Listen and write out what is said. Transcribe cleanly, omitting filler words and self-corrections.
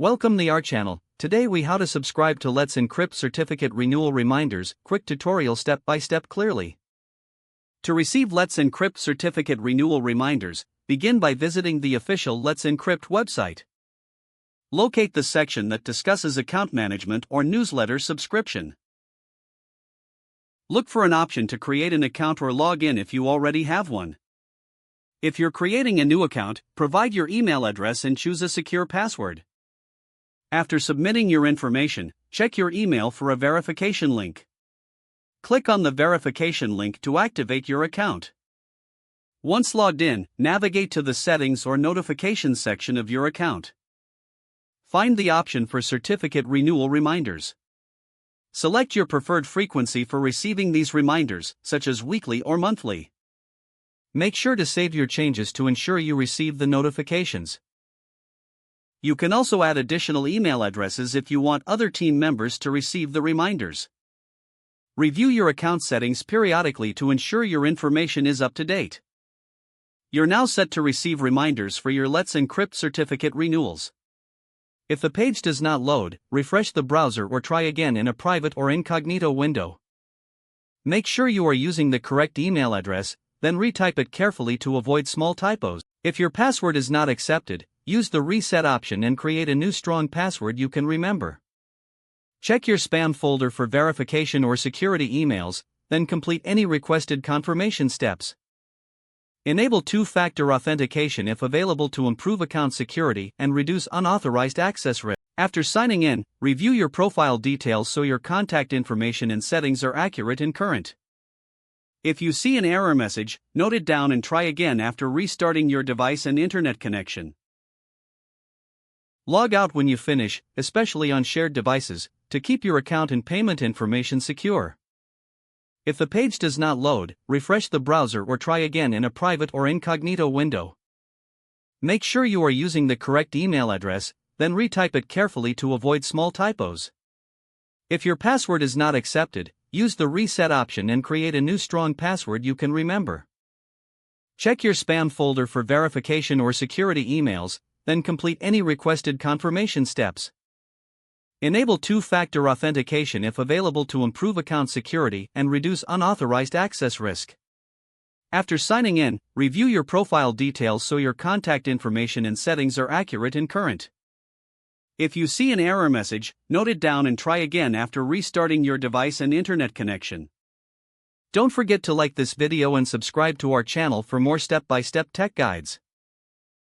Welcome to our channel. Today we how to subscribe to Let's Encrypt certificate renewal reminders, quick tutorial step by step clearly. To receive Let's Encrypt certificate renewal reminders, begin by visiting the official Let's Encrypt website. Locate the section that discusses account management or newsletter subscription. Look for an option to create an account or log in if you already have one. If you're creating a new account, provide your email address and choose a secure password. After submitting your information, check your email for a verification link. Click on the verification link to activate your account. Once logged in, navigate to the Settings or Notifications section of your account. Find the option for certificate renewal reminders. Select your preferred frequency for receiving these reminders, such as weekly or monthly. Make sure to save your changes to ensure you receive the notifications. You can also add additional email addresses if you want other team members to receive the reminders. Review your account settings periodically to ensure your information is up to date. You're now set to receive reminders for your Let's Encrypt certificate renewals. If the page does not load, refresh the browser or try again in a private or incognito window. Make sure you are using the correct email address, then retype it carefully to avoid small typos. If your password is not accepted, use the reset option and create a new strong password you can remember. Check your spam folder for verification or security emails, then complete any requested confirmation steps. Enable two-factor authentication if available to improve account security and reduce unauthorized access risk. After signing in, review your profile details so your contact information and settings are accurate and current. If you see an error message, note it down and try again after restarting your device and internet connection. Log out when you finish, especially on shared devices, to keep your account and payment information secure. If the page does not load, refresh the browser or try again in a private or incognito window. Make sure you are using the correct email address, then retype it carefully to avoid small typos. If your password is not accepted, use the reset option and create a new strong password you can remember. Check your spam folder for verification or security emails, then complete any requested confirmation steps. Enable two-factor authentication if available to improve account security and reduce unauthorized access risk. After signing in, review your profile details so your contact information and settings are accurate and current. If you see an error message, note it down and try again after restarting your device and internet connection. Don't forget to like this video and subscribe to our channel for more step-by-step tech guides.